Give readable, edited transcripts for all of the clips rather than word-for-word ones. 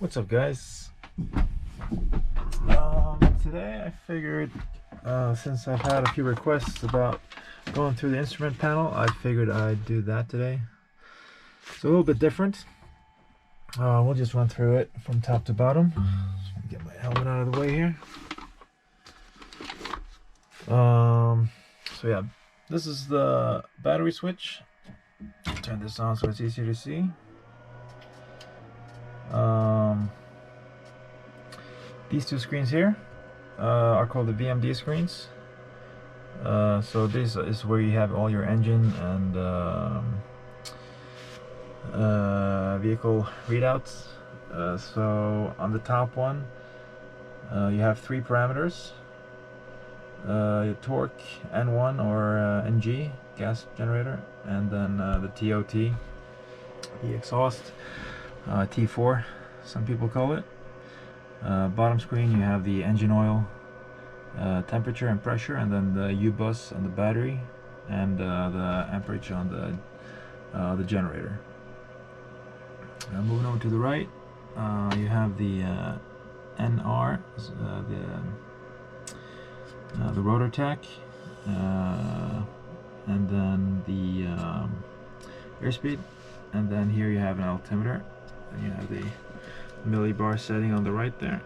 What's up, guys? Today I figured, since I've had a few requests about going through the instrument panel, I figured I'd do that today. It's a little bit different. We'll just run through it from top to bottom. Get my helmet out of the way here. So yeah, this is the battery switch. Turn this on so it's easier to see. These two screens here are called the VMD screens. So this is where you have all your engine and vehicle readouts. So on the top one, you have three parameters: torque, N1 or NG, gas generator, and then the TOT, the exhaust, T4, some people call it. Bottom screen, you have the engine oil, temperature and pressure, and then the U-bus on the battery, and the amperage on the generator. Moving over to the right, you have the NR, the rotor tach, and then the airspeed, and then here you have an altimeter, and you have the millibar setting on the right there.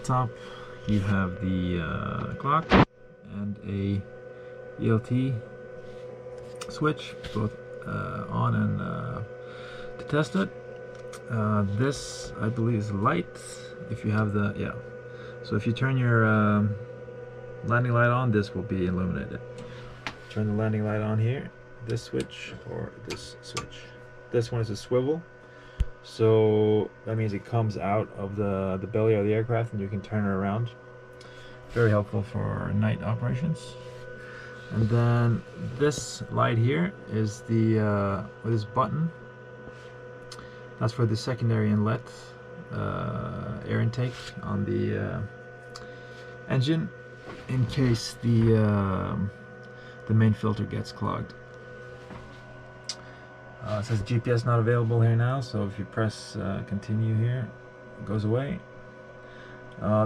Top, you have the clock and a ELT switch, both on and to test it. This, I believe, is light. If you have the, yeah. So if you turn your landing light on, this will be illuminated. Turn the landing light on here, this switch or this switch. This one is a swivel. So that means it comes out of the belly of the aircraft and you can turn it around. Very helpful for night operations. And then this light here is the with this button. That's for the secondary inlet air intake on the engine, in case the main filter gets clogged. It says GPS not available here now, so if you press continue here, it goes away.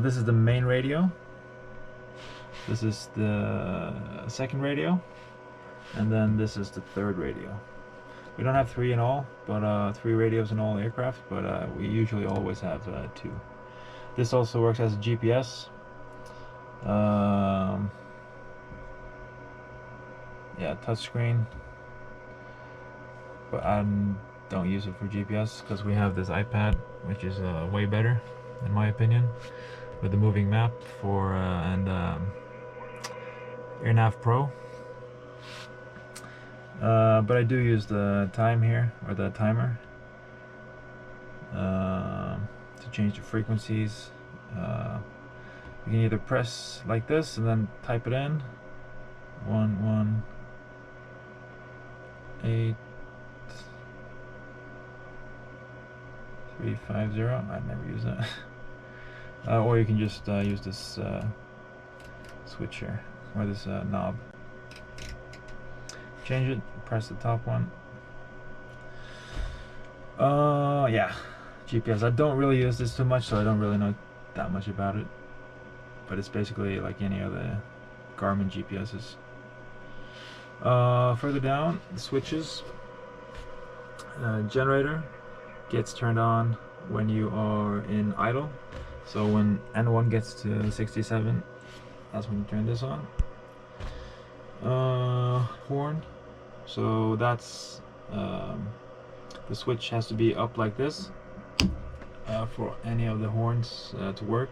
This is the main radio. This is the second radio, and then this is the third radio. We don't have three in all, but 3 radios in all aircraft, but we usually always have 2. This also works as a GPS. Yeah, touchscreen. But I don't use it for GPS because we have this iPad, which is way better, in my opinion, with the moving map for and AirNav Pro. But I do use the time here, or the timer, to change the frequencies. You can either press like this and then type it in, 118. 350. I've never used that. Or you can just use this switch here, or this knob. Change it, press the top one. Yeah, GPS. I don't really use this too much, so I don't really know that much about it. But it's basically like any other Garmin GPSs. Further down, the switches. Generator gets turned on when you are in idle. So when N1 gets to 67, that's when you turn this on. Horn. So that's the switch has to be up like this for any of the horns to work.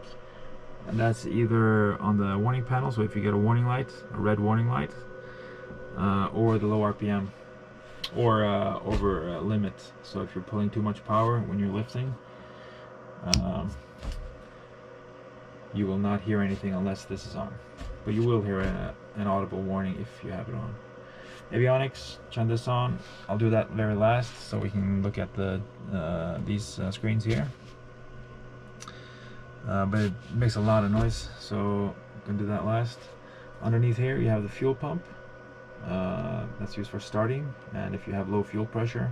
And that's either on the warning panel, so if you get a warning light, a red warning light, or the low RPM, or over limit. So if you're pulling too much power when you're lifting, you will not hear anything unless this is on, but you will hear an audible warning if you have it on. Avionics, turn this on. I'll do that very last so we can look at the these screens here, but it makes a lot of noise, so I'm gonna do that last. Underneath here you have the fuel pump. That's used for starting, and if you have low fuel pressure,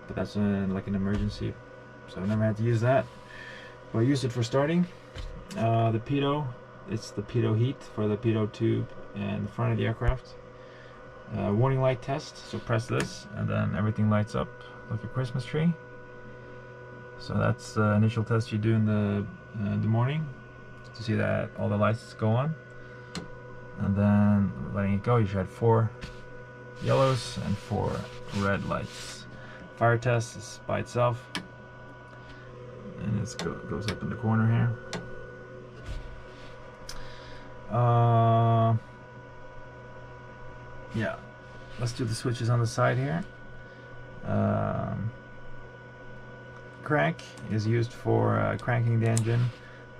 but that's like an emergency, so I never had to use that. But I used it for starting. The pitot, it's the pitot heat for the pitot tube and the front of the aircraft. Warning light test, so press this and then everything lights up like a Christmas tree. So that's the initial test you do in the morning to see that all the lights go on, and then letting it go. You should have 4 yellows and 4 red lights. Fire test is by itself, and it goes up in the corner here. Yeah, let's do the switches on the side here. Crank is used for cranking the engine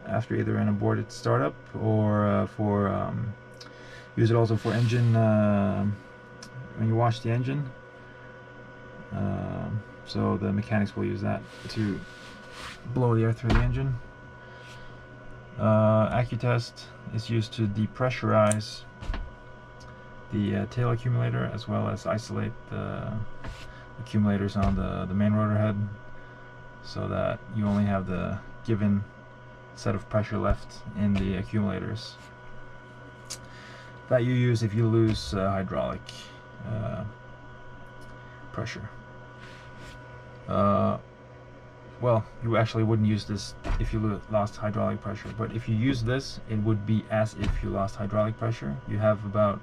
after either an aborted startup or use it also for engine when you wash the engine. So the mechanics will use that to blow the air through the engine. Accutest is used to depressurize the tail accumulator, as well as isolate the accumulators on the main rotor head, so that you only have the given set of pressure left in the accumulators that you use if you lose hydraulic pressure. Well, you actually wouldn't use this if you lost hydraulic pressure, but if you use this, it would be as if you lost hydraulic pressure. You have about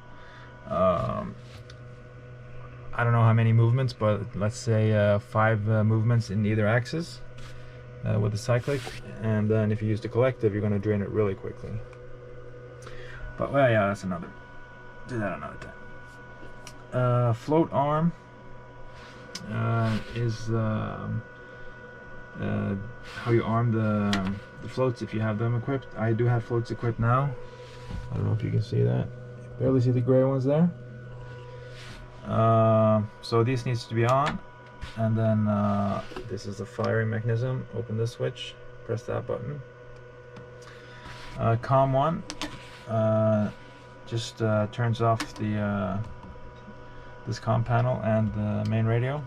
I don't know how many movements, but let's say 5 movements in either axis with the cyclic, and then if you use the collective, you're going to drain it really quickly. But well, yeah, that's another. Do that another time. Float arm is how you arm the floats if you have them equipped. I do have floats equipped now. I don't know if you can see that. Barely see the gray ones there. So this needs to be on, and then this is the firing mechanism. Open this switch, press that button. COM1 just turns off the this COM panel and the main radio.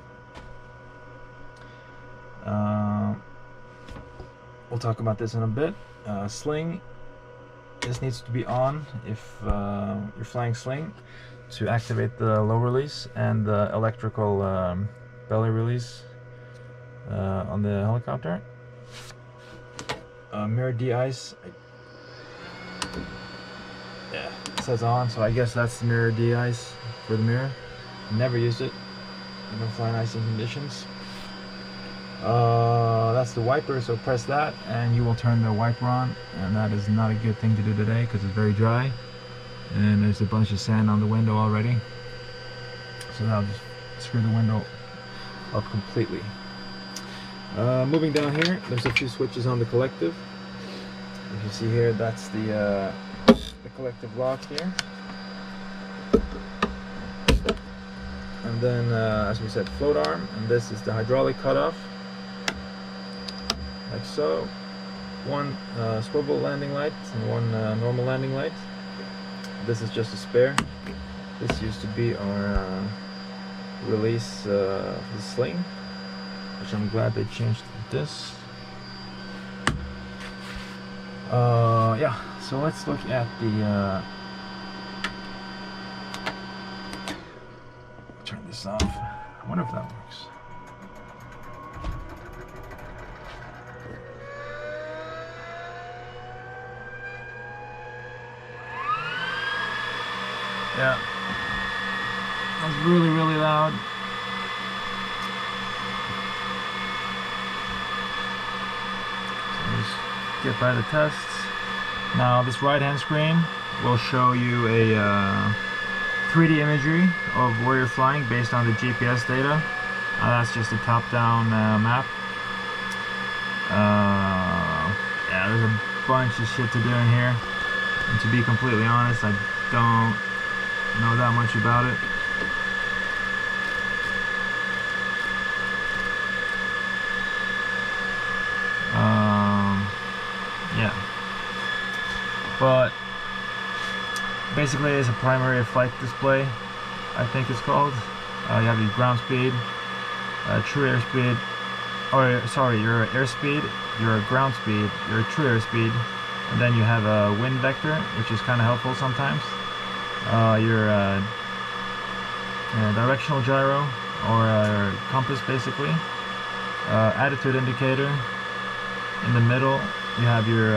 We'll talk about this in a bit. Sling, this needs to be on if you're flying sling, to activate the low release and the electrical belly release on the helicopter. Mirror de-ice, yeah, it says on, so I guess that's the mirror de-ice for the mirror. Never used it. I've been flying icing conditions. That's the wiper, so press that and you will turn the wiper on, and that is not a good thing to do today because it's very dry and there's a bunch of sand on the window already, so now just screw the window up completely. Moving down here, there's a few switches on the collective. If you see here, that's the collective lock here, and then as we said, float arm, and this is the hydraulic cutoff, like so. One swivel landing light and one normal landing light. This is just a spare. This used to be our release for the sling, which I'm glad they changed this. Yeah, so let's look at the turn this off. I wonder if that works. Yeah, that's really, really loud. So just get by the tests. Now this right-hand screen will show you a 3D imagery of where you're flying based on the GPS data. That's just a top-down map. Yeah, there's a bunch of shit to do in here, and to be completely honest, I don't know that much about it. Yeah, but basically it's a primary flight display, I think it's called. You have your ground speed, true airspeed, or sorry, your airspeed, your ground speed, your true airspeed, and then you have a wind vector, which is kind of helpful sometimes. Your directional gyro, or compass basically. Attitude indicator. In the middle you have your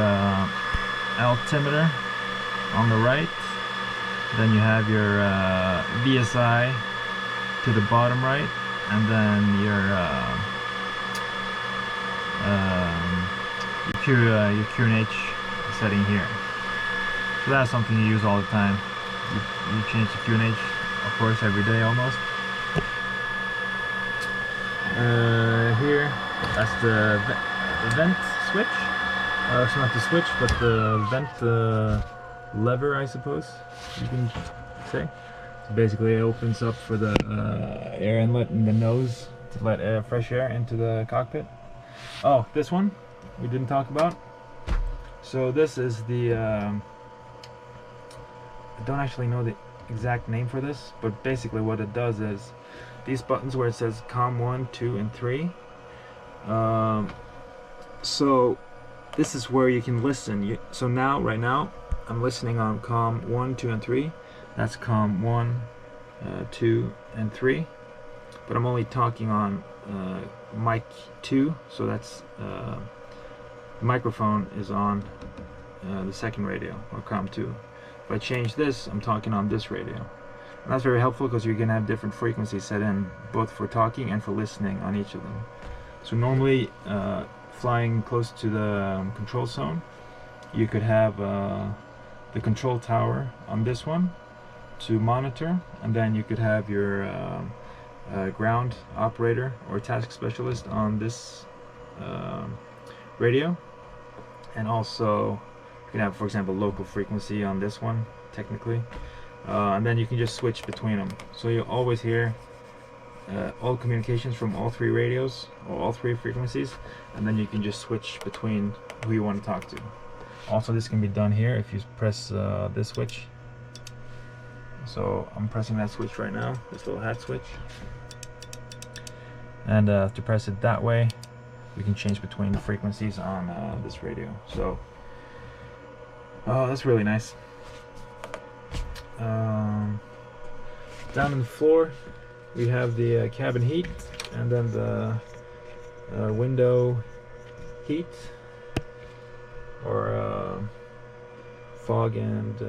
altimeter on the right. Then you have your VSI to the bottom right, and then your QNH setting here. So that's something you use all the time. You change the QNH, of course, every day almost. Here, that's the vent switch. It's not the switch, but the vent lever, I suppose you can say. So basically it opens up for the air inlet in the nose to let fresh air into the cockpit. Oh, this one we didn't talk about. So this is the I don't actually know the exact name for this, but basically what it does is these buttons where it says COM 1, 2, and 3. So this is where you can listen. So now, right now, I'm listening on COM 1, 2, and 3. That's COM 1, 2, and 3. But I'm only talking on mic 2, so that's the microphone is on the second radio, or COM 2. If I change this, I'm talking on this radio. And that's very helpful because you're going to have different frequencies set in, both for talking and for listening on each of them. So normally, flying close to the control zone, you could have the control tower on this one to monitor, and then you could have your ground operator or task specialist on this radio, and also you can have, for example, local frequency on this one technically, and then you can just switch between them, so you always hear all communications from all three radios or all three frequencies, and then you can just switch between who you want to talk to. Also, this can be done here if you press this switch. So I'm pressing that switch right now, this little hat switch, and to press it that way we can change between the frequencies on this radio. So that's really nice. Down on the floor we have the cabin heat, and then the window heat, or fog, and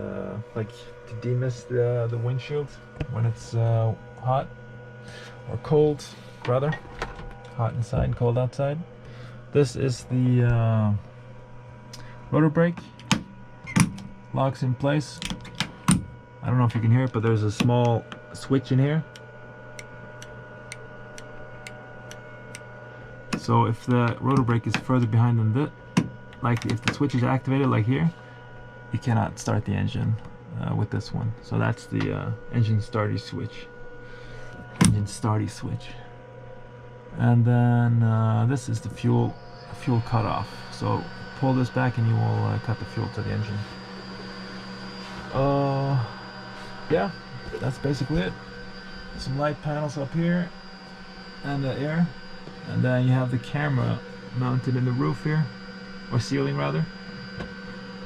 like to demist the windshield when it's hot or cold, rather. Hot inside, cold outside. This is the rotor brake. Locks in place. I don't know if you can hear it, but there's a small switch in here. So if the rotor brake is further behind than that, like if the switch is activated like here, you cannot start the engine with this one. So that's the engine starty switch. And then this is the fuel cutoff. So pull this back and you will cut the fuel to the engine. Yeah, that's basically it. Some light panels up here and the air, and then you have the camera mounted in the roof here, or ceiling rather.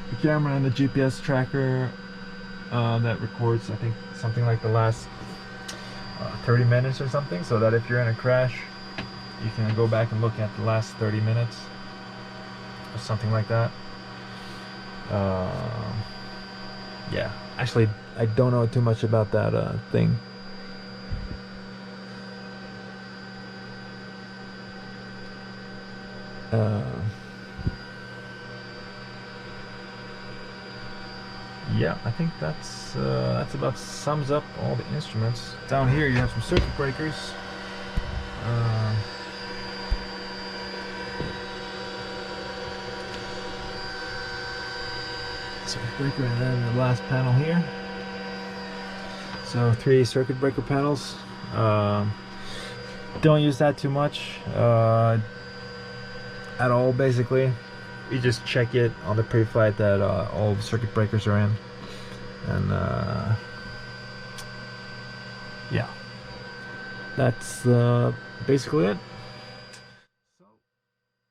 The camera and the GPS tracker that records, I think, something like the last 30 minutes or something, so that if you're in a crash you can go back and look at the last 30 minutes or something like that. Yeah, actually I don't know too much about that thing. Yeah, I think that's about sums up all the instruments. Down here you have some circuit breakers. Circuit breaker, and then the last panel here. So 3 circuit breaker panels. Don't use that too much at all, basically. You just check it on the pre-flight that all the circuit breakers are in, and yeah. that's basically it.